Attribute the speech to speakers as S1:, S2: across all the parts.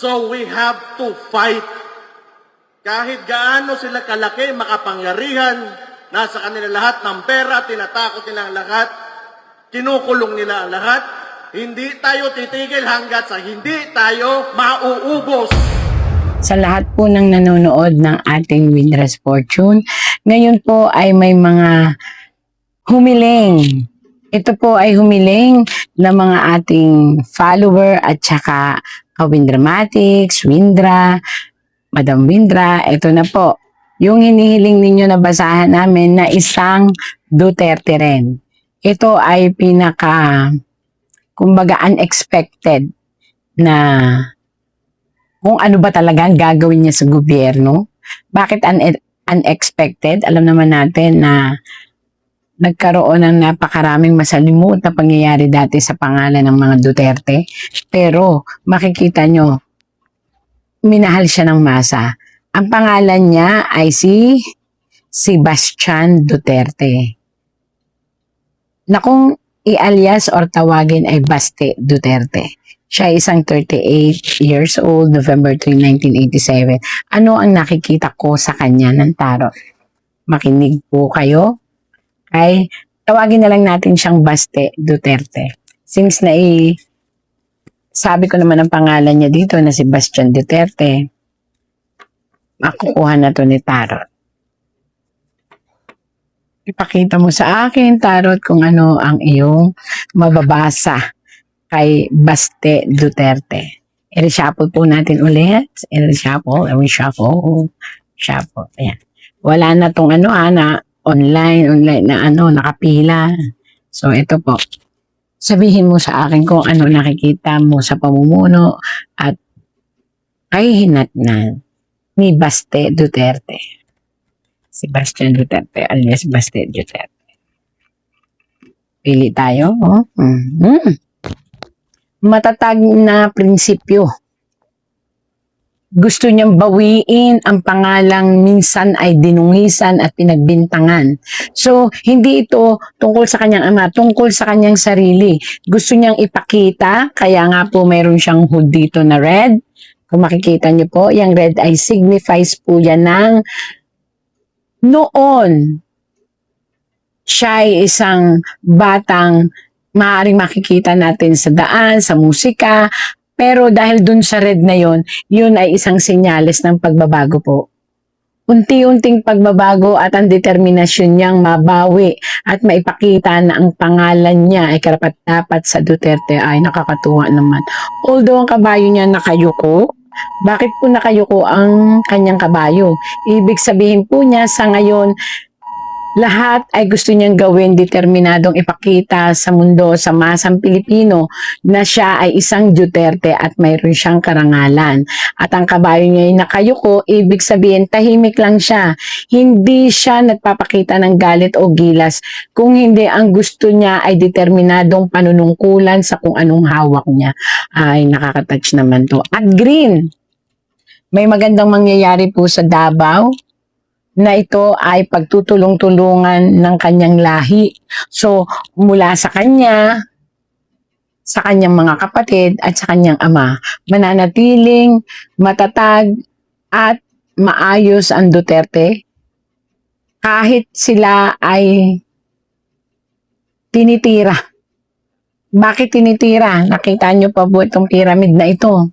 S1: So we have to fight. Kahit gaano sila kalaki, makapangyarihan, nasa kanila lahat ng pera, tinatakot nila ang lahat, kinukulong nila ang lahat, hindi tayo titigil hanggat sa hindi tayo mauubos.
S2: Sa lahat po ng nanonood ng ating Windra's Fortune, ngayon po ay may mga humiling. Ito po ay humiling ng mga ating follower at saka ka-Windramatics, Windra, Madam Windra. Ito na po, yung hinihiling ninyo na basahan namin na isang Duterte rin. Ito ay kumbaga unexpected na kung ano ba talaga ang gagawin niya sa gobyerno. Bakit unexpected? Alam naman natin na nagkaroon ng napakaraming masalimuot na pangyayari dati sa pangalan ng mga Duterte. Pero makikita nyo, minahal siya ng masa. Ang pangalan niya ay si Sebastian Duterte, na kung i-alias or tawagin ay Baste Duterte. Siya ay isang 38 years old, November 3, 1987. Ano ang nakikita ko sa kanya ng tarot? Makinig po kayo. Ay, tawagin na lang natin siyang Baste Duterte. Since sabi ko naman ang pangalan niya dito na si Sebastian Duterte, makukuha na to ni tarot. Ipakita mo sa akin, tarot, kung ano ang iyong mababasa kay Baste Duterte. I-reshuffle po natin ulit. I-reshuffle. Ayan. Wala na tong online na nakapila. So, ito po. Sabihin mo sa akin kung ano nakikita mo sa pamumuno at kahihinatnan ni Baste Duterte. Sebastian Duterte alias Baste Duterte. Pili tayo. Matatag na prinsipyo. Gusto niyang bawiin ang pangalang minsan ay dinungisan at pinagbintangan. So, hindi ito tungkol sa kanyang ama, tungkol sa kanyang sarili. Gusto niyang ipakita, kaya nga po mayroon siyang hood dito na red. Kung makikita niyo po, yung red ay signifies po yan ng noon. Siya ay isang batang maaaring makikita natin sa daan, sa musika, pero dahil dun sa red na yun ay isang senyales ng pagbabago po. Unti-unting pagbabago at ang determinasyon niyang mabawi at maipakita na ang pangalan niya ay karapat-dapat sa Duterte ay nakakatuwa naman. Although ang kabayo niya nakayuko, bakit po nakayuko ang kanyang kabayo? Ibig sabihin po niya sa ngayon, lahat ay gusto niyang gawin, determinadong ipakita sa mundo, sa masang Pilipino, na siya ay isang Duterte at mayroon siyang karangalan. At ang kabayo niya ay nakayuko, ibig sabihin tahimik lang siya. Hindi siya nagpapakita ng galit o gilas, kung hindi ang gusto niya ay determinadong panunungkulan sa kung anong hawak niya. Ay, nakaka-touch naman to. At green, may magandang mangyayari po sa Davao, na ito ay pagtutulong-tulungan ng kanyang lahi. So, mula sa kanyang mga kapatid at sa kanyang ama, mananatiling matatag at maayos ang Duterte kahit sila ay tinitira. Bakit tinitira? Nakita nyo pa po itong pyramid na ito.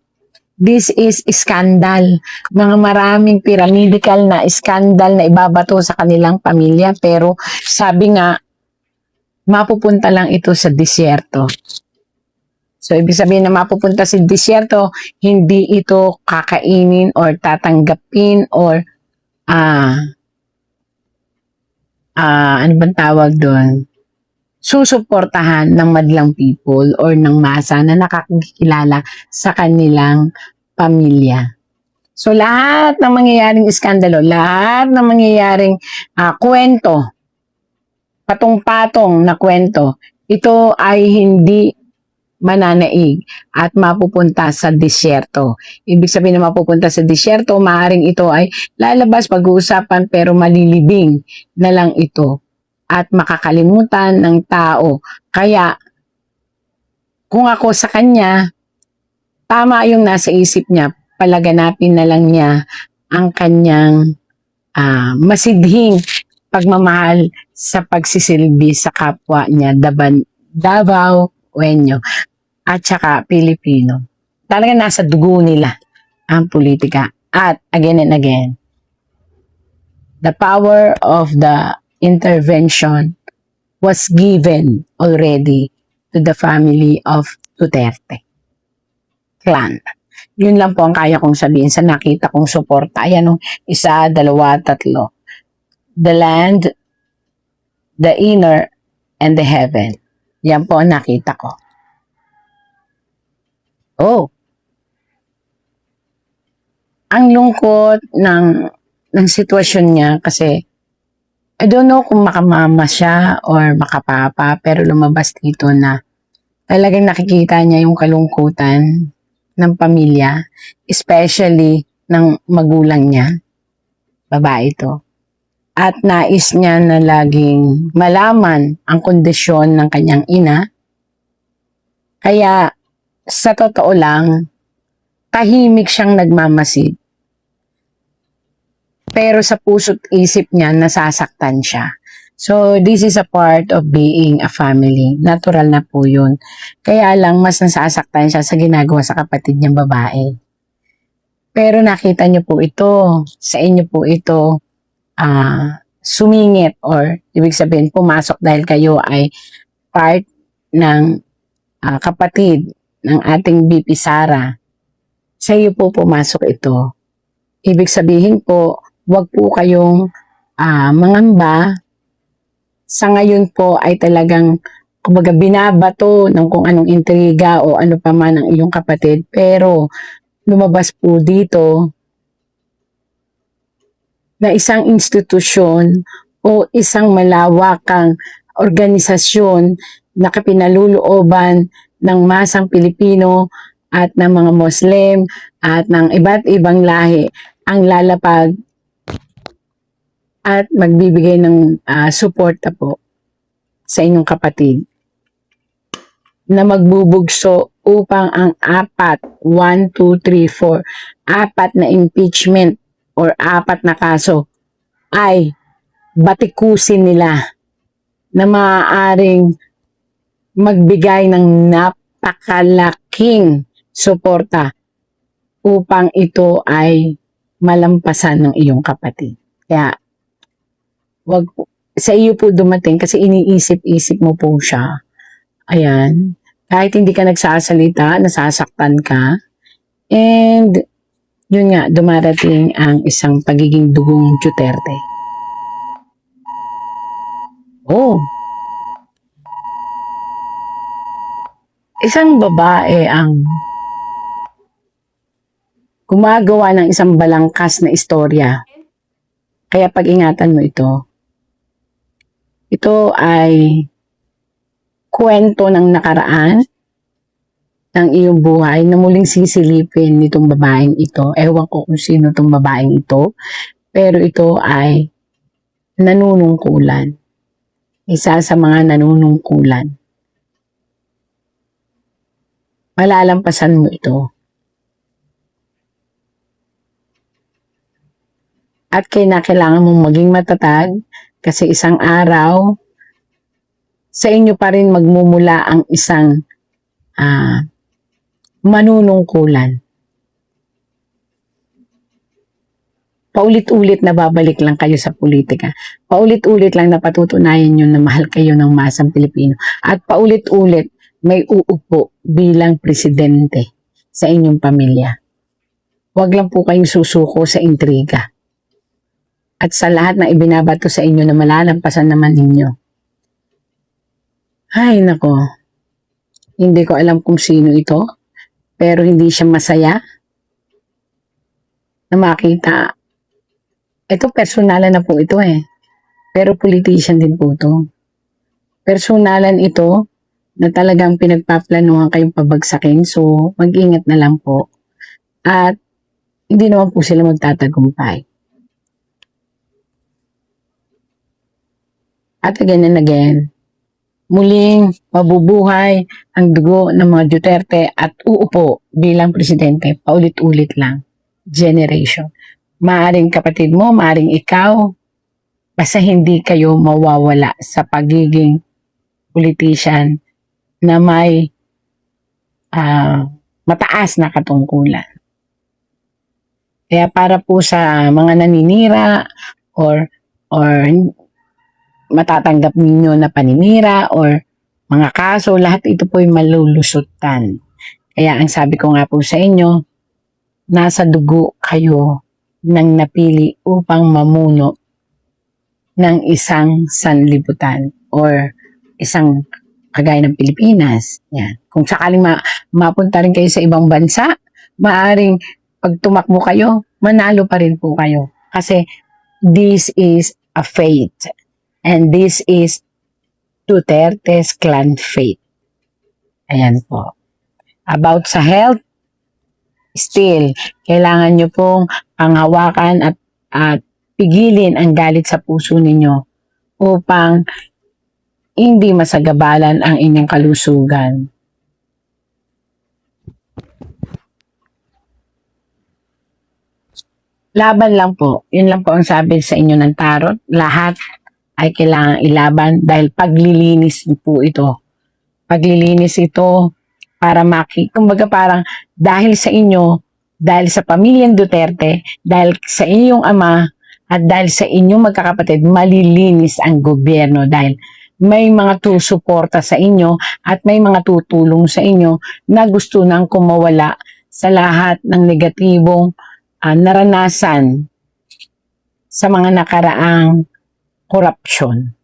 S2: This is scandal. Mga maraming pyramidal na scandal na ibabato sa kanilang pamilya. Pero sabi nga, mapupunta lang ito sa disyerto. So, ibig sabihin na mapupunta sa disyerto, hindi ito kakainin or tatanggapin or ano bang tawag doon? Susuportahan ng madlang people or ng masa na nakakilala sa kanilang pamilya. So, lahat ng mangyayaring iskandalo, lahat ng mangyayaring kwento, patong-patong na kwento, ito ay hindi mananaig at mapupunta sa disyerto. Ibig sabihin na mapupunta sa disyerto, maaaring ito ay lalabas pag-uusapan pero malilibing na lang ito at makakalimutan ng tao. Kaya, kung ako sa kanya, tama yung nasa isip niya, palaganapin na lang niya ang kanyang masidhing pagmamahal sa pagsisilbi sa kapwa niya, Davao Wenyo at saka Pilipino. Talaga nasa dugo nila ang politika. At again and again, the power of the intervention was given already to the family of Duterte clan. Yun lang po ang kaya kong sabihin sa nakita kong suporta. Ayan o, 1, 2, 3. The land, the inner, and the heaven. Yan po ang nakita ko. Oh. Ang lungkot ng sitwasyon niya kasi I don't know kung makamama siya or makapapa, pero lumabas dito na talagang nakikita niya yung kalungkutan ng pamilya, especially ng magulang niya, babae ito. At nais niya na laging malaman ang kondisyon ng kanyang ina. Kaya sa totoo lang, tahimik siyang nagmamasid. Pero sa puso't isip niya, nasasaktan siya. So, this is a part of being a family. Natural na po yun. Kaya lang, mas nasasaktan siya sa ginagawa sa kapatid niyang babae. Pero nakita niyo po ito, sa inyo po ito, sumingit or ibig sabihin, pumasok dahil kayo ay part ng kapatid ng ating BP Sara. Sa iyo po pumasok ito. Ibig sabihin po, wag po kayong mangamba. Sa ngayon po ay talagang kumbaga binabato ng kung anong intriga o ano pa man ang iyong kapatid. Pero lumabas po dito na isang institusyon o isang malawakang organisasyon na kapinalulooban ng masang Pilipino at ng mga Muslim at ng iba't ibang lahi ang lalapag at magbibigay ng suporta po sa inyong kapatid na magbubugso upang ang 4 na impeachment or 4 na kaso ay batikusin nila na maaaring magbigay ng napakalaking suporta upang ito ay malampasan ng iyong kapatid. Kaya wag sa iyo po dumating kasi iniisip-isip mo po siya. Ayan. Kahit hindi ka nagsasalita, nasasaktan ka. And yun nga, dumarating ang isang pagiging dugong Duterte. Oh. Isang babae ang gumagawa ng isang balangkas na istorya. Kaya pag-ingatan mo ito. Ito ay kwento ng nakaraan ng iyong buhay na muling sisilipin nitong babaeng ito. Ewan ko kung sino itong babaeng ito. Pero ito ay nanunungkulan. Isa sa mga nanunungkulan. Malalampasan mo ito. At kailangan mong maging matatag kasi isang araw sa inyo pa rin magmumula ang isang manunungkulan. Paulit-ulit na babalik lang kayo sa politika. Paulit-ulit lang na patutunayan nyo na mahal kayo ng masang Pilipino. At paulit-ulit may uupo bilang presidente sa inyong pamilya. Huwag lang po kayong susuko sa intriga. At sa lahat na ibinabato sa inyo na malalampasan naman ninyo. Ay, nako. Hindi ko alam kung sino ito. Pero hindi siya masaya na makita. Ito, personalan na po ito eh. Pero politician din po ito. Personalan ito na talagang pinagpaplanuhan kayong pabagsakin. So, mag-ingat na lang po. At hindi naman po sila magtatagumpay. At again and again, muling mabubuhay ang dugo ng mga Duterte at uupo bilang presidente. Paulit-ulit lang. Generation. Maaring kapatid mo, maaring ikaw, basta hindi kayo mawawala sa pagiging politician na may mataas na katungkulan. Kaya para po sa mga naninira or matatanggap ninyo na paninira or mga kaso, lahat ito po ay malulusutan. Kaya ang sabi ko nga po sa inyo, nasa dugo kayo ng napili upang mamuno ng isang sanlibutan or isang kagaya ng Pilipinas. Yan. Kung sakaling mapunta rin kayo sa ibang bansa, maaring pag tumakbo kayo, manalo pa rin po kayo. Kasi this is a fate. And this is Duterte's clan fate. Ayan po. About sa health, still, kailangan nyo pong panghawakan at pigilin ang galit sa puso ninyo upang hindi masagabalan ang inyong kalusugan. Laban lang po. Yun lang po ang sabi sa inyo ng tarot. Lahat ay kailangan ilaban dahil paglilinis po ito. Paglilinis ito para kumbaga parang dahil sa inyo, dahil sa pamilyang Duterte, dahil sa inyong ama, at dahil sa inyong magkakapatid, malilinis ang gobyerno dahil may mga suporta sa inyo at may mga tutulong sa inyo na gusto nang kumawala sa lahat ng negatibong naranasan sa mga nakaraang korupsyon.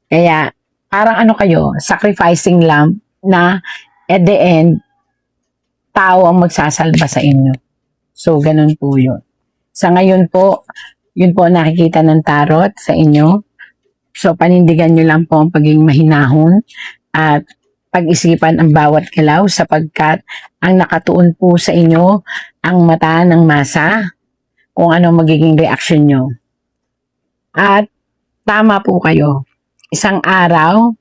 S2: Kaya parang kayo, sacrificing lamb na at the end, tao ang magsasalba sa inyo. So, ganun po yun. Sa ngayon po, yun po nakikita ng tarot sa inyo. So, panindigan nyo lang po ang pagiging mahinahon at pag-isipan ang bawat galaw sapagkat ang nakatuon po sa inyo ang mata ng masa kung ano magiging reaksyon nyo. At tama po kayo. Isang araw,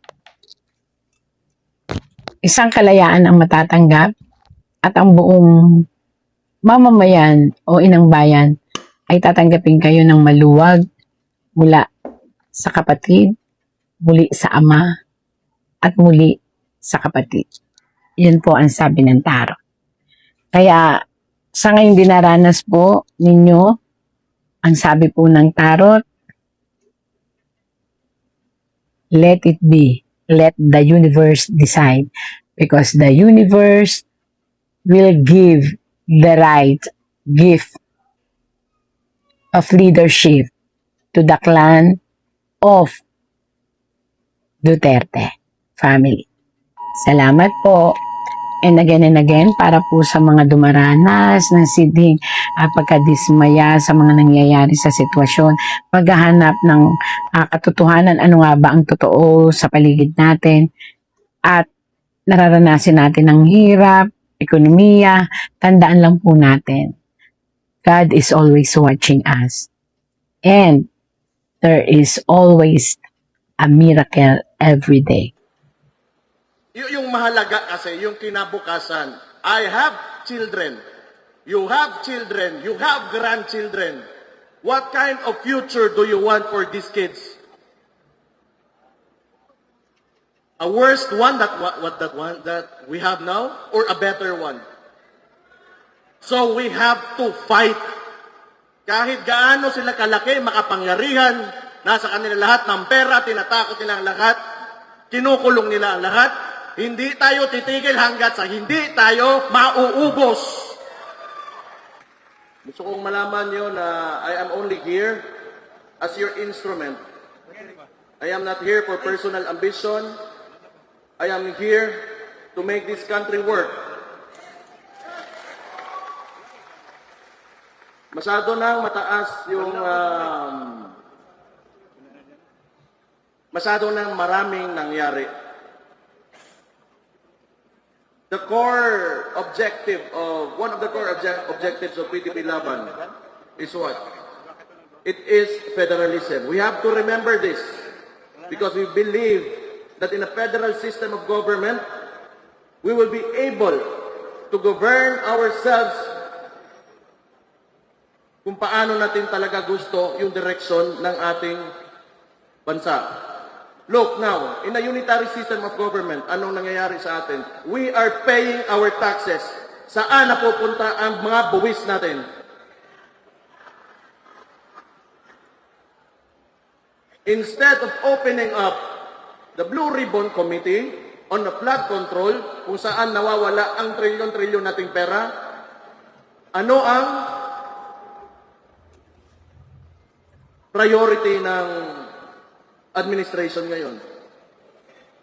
S2: isang kalayaan ang matatanggap at ang buong mamamayan o inang bayan ay tatanggapin kayo ng maluwag mula sa kapatid, muli sa ama, at muli sa kapatid. Yun po ang sabi ng tarot. Kaya sa ngayon dinaranas po ninyo, ang sabi po ng tarot, let it be. Let the universe decide. Because the universe will give the right gift of leadership to the clan of Duterte family. Salamat po. And again, para po sa mga dumaranas ng sidhing pagkadismaya sa mga nangyayari sa sitwasyon, paghahanap ng katotohanan, ano nga ba ang totoo sa paligid natin, at nararanasin natin ang hirap, ekonomiya, tandaan lang po natin, God is always watching us. And there is always a miracle every day.
S1: Yung mahalaga kasi, yung kinabukasan. I have children. You have children. You have grandchildren. What kind of future do you want for these kids? A worst one that we have now, or a better one? So we have to fight. Kahit gaano sila kalaki, makapangyarihan, nasa kanila lahat ng pera, tinatakot nila ang lahat, kinukulong nila ang lahat, hindi tayo titigil hanggat sa hindi tayo mauubos. Gusto kong malaman nyo na I am only here as your instrument. I am not here for personal ambition. I am here to make this country work. Masyado nang mataas yung masyado nang maraming nangyari. The core objective of one of the core objectives of PDP Laban is what? It is federalism. We have to remember this because we believe that in a federal system of government, we will be able to govern ourselves kung paano natin talaga gusto yung direksyon ng ating bansa. Look now, in a unitary system of government, anong nangyayari sa atin? We are paying our taxes. Saan napupunta ang mga buwis natin? Instead of opening up the Blue Ribbon Committee on the flood control, kung saan nawawala ang trilyon-trilyon nating pera, ano ang priority ng administration ngayon?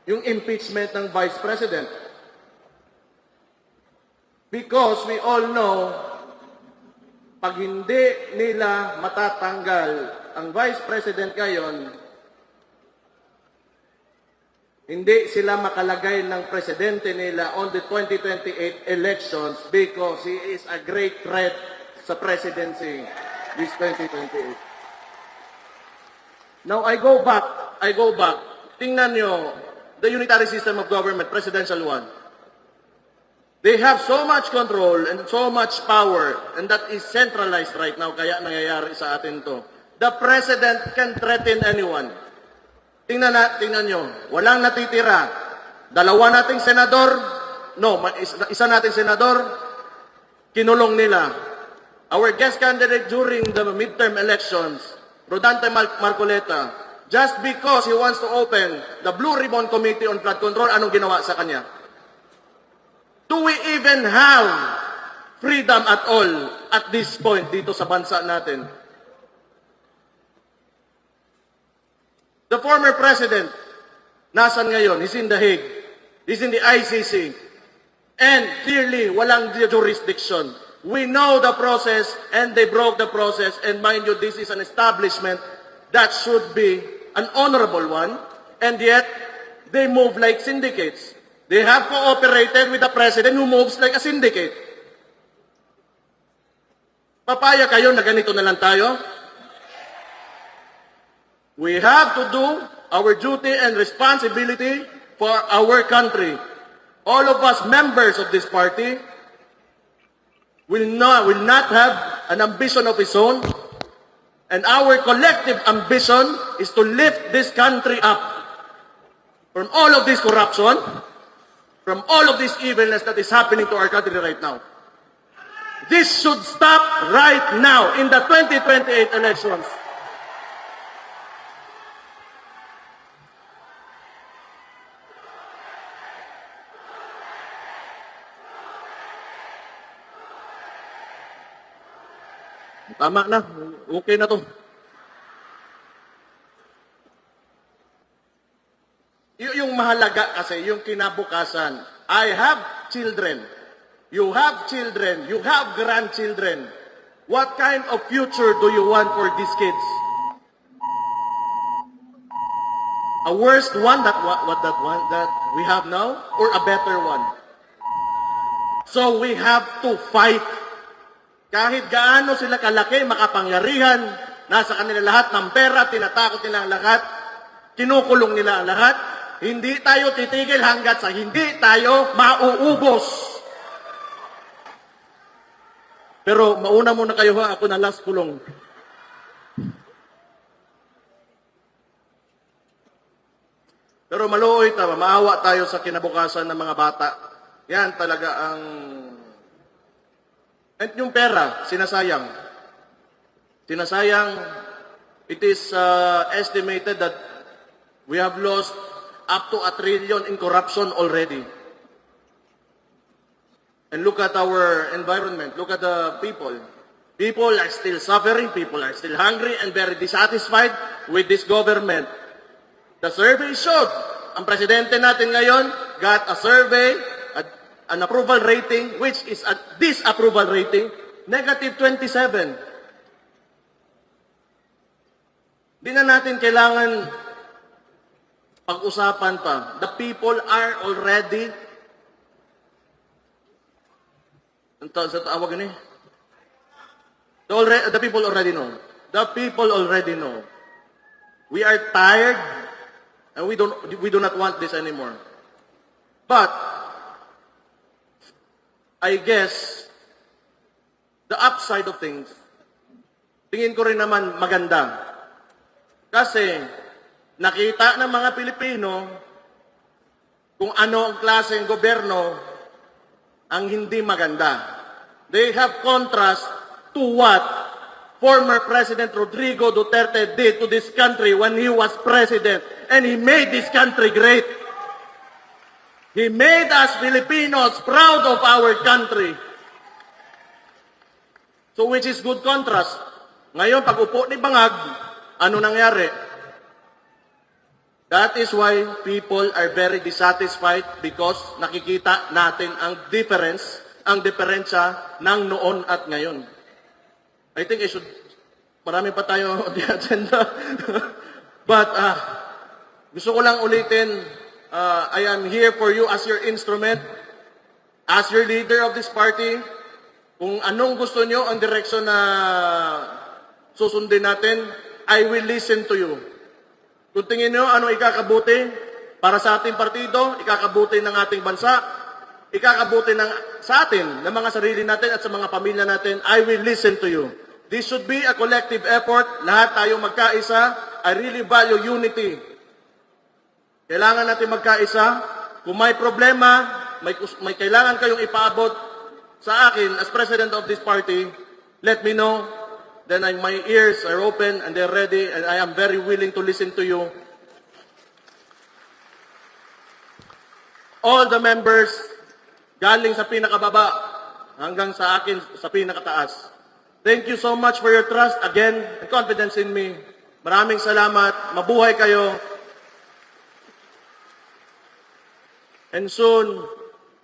S1: Yung impeachment ng Vice President. Because we all know, pag hindi nila matatanggal ang Vice President ngayon, hindi sila makalagay ng presidente nila on the 2028 elections because he is a great threat sa presidency this 2028. Now, I go back. Tingnan nyo, the unitary system of government, presidential one. They have so much control and so much power, and that is centralized right now, kaya nangyayari sa atin to. The president can threaten anyone. Tingnan nyo, walang natitira. Dalawa nating senador, isa nating senador, kinulong nila. Our guest candidate during the midterm elections, Rodante Marcoleta, just because he wants to open the Blue Ribbon Committee on Flood Control, anong ginawa sa kanya? Do we even have freedom at all at this point dito sa bansa natin? The former president, nasan ngayon? He's in The Hague. He's in the ICC. And clearly, walang jurisdiction. We know the process and they broke the process. And mind you, this is an establishment that should be an honorable one. And yet, they move like syndicates. They have cooperated with the president who moves like a syndicate. Papaya kayo na ganito na lang tayo? We have to do our duty and responsibility for our country. All of us members of this party will not have an ambition of his own, and our collective ambition is to lift this country up from all of this corruption, from all of this evilness that is happening to our country right now. This should stop right now in the 2028 elections. Tama na. Okay na to. Yung mahalaga kasi, yung kinabukasan. I have children. You have children. You have grandchildren. What kind of future do you want for these kids? A worse one that we have now, or a better one? So we have to fight. Kahit gaano sila kalaki, makapangyarihan, nasa kanila lahat ng pera, tinatakot nila ang lahat, kinukulong nila ang lahat, hindi tayo titigil hanggat sa hindi tayo mauubos. Pero mauna muna kayo ha, ako na last kulong. Pero maluoy tayo, maawa tayo sa kinabukasan ng mga bata. Yan talaga ang... At yung pera, sinasayang. Sinasayang, it is estimated that we have lost up to 1 trillion in corruption already. And look at our environment, look at the people. People are still suffering, people are still hungry and very dissatisfied with this government. The survey showed, ang presidente natin ngayon got a survey, an approval rating, which is a disapproval rating, negative 27. Di na natin kailangan pag-usapan pa. The people are already, sa tawag ni? The people already know. The people already know. We are tired And we do not want this anymore. But, I guess, the upside of things, tingin ko rin naman maganda. Kasi, nakita ng mga Pilipino kung ano ang klaseng gobyerno ang hindi maganda. They have contrast to what former President Rodrigo Duterte did to this country when he was president. And he made this country great. He made us Filipinos proud of our country. So which is good contrast. Ngayon, pag upo ni Bangag, ano nangyari? That is why people are very dissatisfied because nakikita natin ang difference, ang diferensya ng noon at ngayon. I think marami pa tayo on the agenda. But gusto ko lang ulitin, I am here for you as your instrument, as your leader of this party. Kung anong gusto nyo ang direksyon na susundin natin, I will listen to you. Kung tingin nyo ano ikakabuti para sa ating partido, ikakabuti ng ating bansa, ikakabuti sa atin, ng mga sarili natin at sa mga pamilya natin, I will listen to you. This should be a collective effort. Lahat tayo magkaisa. I really value unity. Kailangan natin magkaisa. Kung may problema, may kailangan kayong ipaabot sa akin as president of this party, let me know. Then my ears are open and they're ready and I am very willing to listen to you. All the members, galing sa pinakababa hanggang sa akin sa pinakataas. Thank you so much for your trust again and confidence in me. Maraming salamat. Mabuhay kayo. And soon,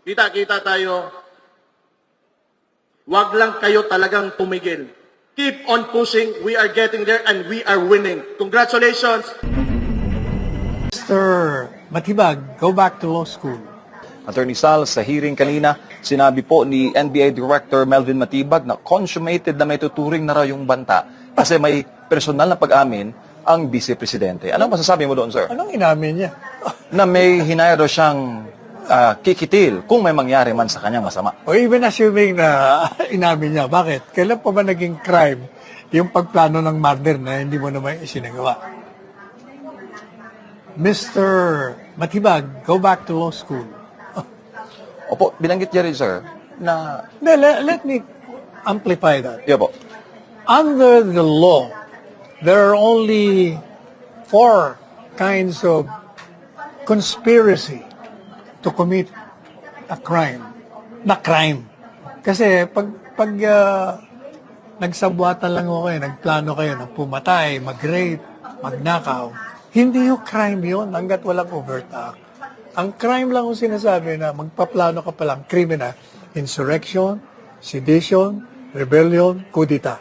S1: kita-kita tayo. Wag lang kayo talagang tumigil. Keep on pushing. We are getting there and we are winning. Congratulations.
S3: Mr. Matibag, go back to law school.
S4: Attorney Sal, sa hearing kanina, sinabi po ni NBI Director Melvin Matibag na consummated na may tuturing na raw yung banta kasi may personal na pag-amin ang Vice Presidente. Anong masasabi mo doon, sir?
S3: Anong inamin niya?
S4: Na may hinayro siyang kikitil kung may mangyari man sa kanyang masama.
S3: O even assuming na inamin niya, bakit? Kailan pa ba naging crime yung pagplano ng murder na hindi mo naman isinagawa? Mr. Matibag, go back to law school.
S4: Opo, binanggit niya rin, sir, na...
S3: Let me amplify that.
S4: Yo po.
S3: Under the law, there are only 4 kinds of conspiracy to commit a crime. Na crime. Kasi pag nagsabwatan lang ako kayo, nagplano kayo na pumatay, mag-rape, magnakaw, hindi yung crime yun hanggat walang overt act. Ang crime lang yung sinasabi na magpaplano ka palang criminal, insurrection, sedition, rebellion, kudita.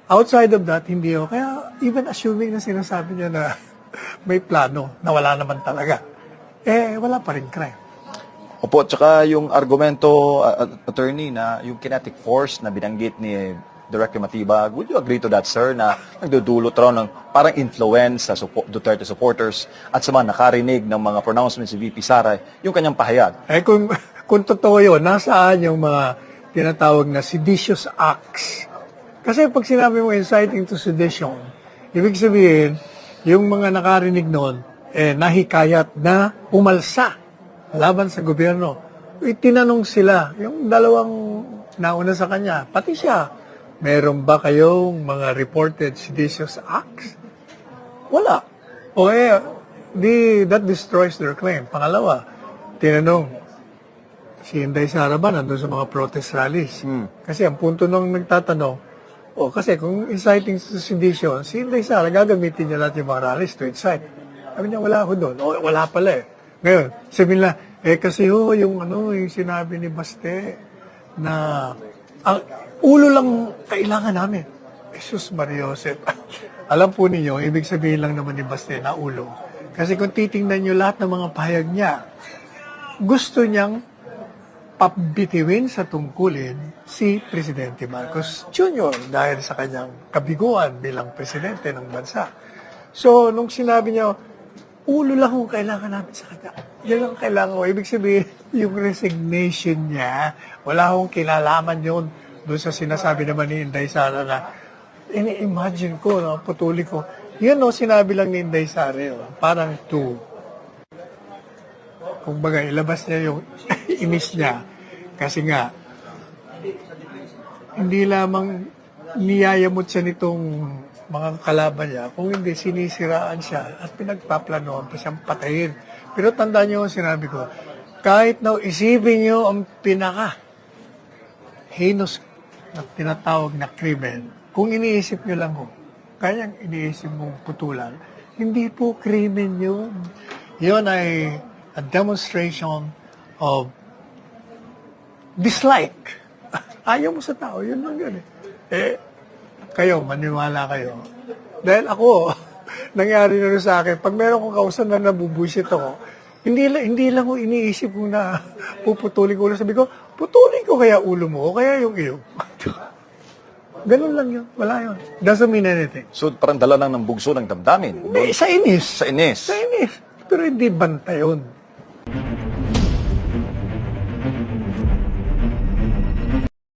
S3: Outside of that, hindi yun. Kaya even assuming na sinasabi niya na may plano na wala naman talaga, wala pa rin crime.
S4: Opo, tsaka yung argumento, attorney, na yung kinetic force na binanggit ni Director Matibag, would you agree to that, sir, na nagdudulot raw ng parang influence sa Duterte supporters at sa mga nakarinig ng mga pronouncements si VP Sara, yung kanyang pahayag?
S3: Kung totoo yun, nasaan yung mga tinatawag na seditious acts? Kasi pag sinabi mo inciting to sedition, ibig sabihin, yung mga nakarinig noon, nahikayat na pumalsa laban sa gobyerno. Itinanong sila, yung dalawang nauna sa kanya, pati siya, meron ba kayong mga reported seditious acts? Wala. That destroys their claim. Pangalawa, tinanong, si Inday Sara ba nandun sa mga protest rallies? Kasi ang punto nung nagtatanong, kasi kung inciting to sedition, si Inday Sara gagamitin niya lahat yung mga rallies to incite. Sabi niya, wala ako doon. Wala pala eh. Ngayon, sabi nila, kasi yung sinabi ni Baste na ang ulo lang kailangan namin. Jesus Maria Joseph. Alam po ninyo, ibig sabihin lang naman ni Baste na ulo. Kasi kung titingnan nyo lahat ng mga pahayag niya, gusto niyang pabitiwin sa tungkulin si Presidente Marcos Jr. dahil sa kanyang kabiguan bilang presidente ng bansa. So, nung sinabi niya, Ulo lang kung kailangan namin sa kanya. Yan ang kailangan ko. Ibig sabihin, yung resignation niya, wala akong kilalaman yun doon sa sinasabi naman ni Inday Sara na ini-imagine ko, no, putuli ko. Yun, no, sinabi lang ni Inday Sara, no, parang kung baga, ilabas niya yung inis niya. Kasi nga, hindi lamang niyayamot siya nitong mga kalaban niya, kung hindi sinisiraan siya at pinagpaplanoan pa siyang patayin. Pero tandaan niyo ang sinabi ko, kahit na isipin niyo ang pinaka heinous na tinatawag na krimen, kung iniisip niyo lang ho, kayang iniisip mong putulan, hindi po krimen yun. Yun ay a demonstration of dislike. Ayaw mo sa tao, yun lang yun eh. Kayo, maniwala kayo. Dahil ako, nangyari na rin sa akin, pag meron kong kausan na nabubuisit ako, hindi lang ko iniisip ko na puputulin ko ulo. Sabi ko, putulin ko kaya ulo mo o kaya yung iyo. Ganun lang yun. Wala yun. Doesn't mean anything.
S4: So, parang dala lang ng bugso ng damdamin.
S3: Hindi, sa inis.
S4: Sa inis.
S3: Sa inis. Pero hindi banta yun.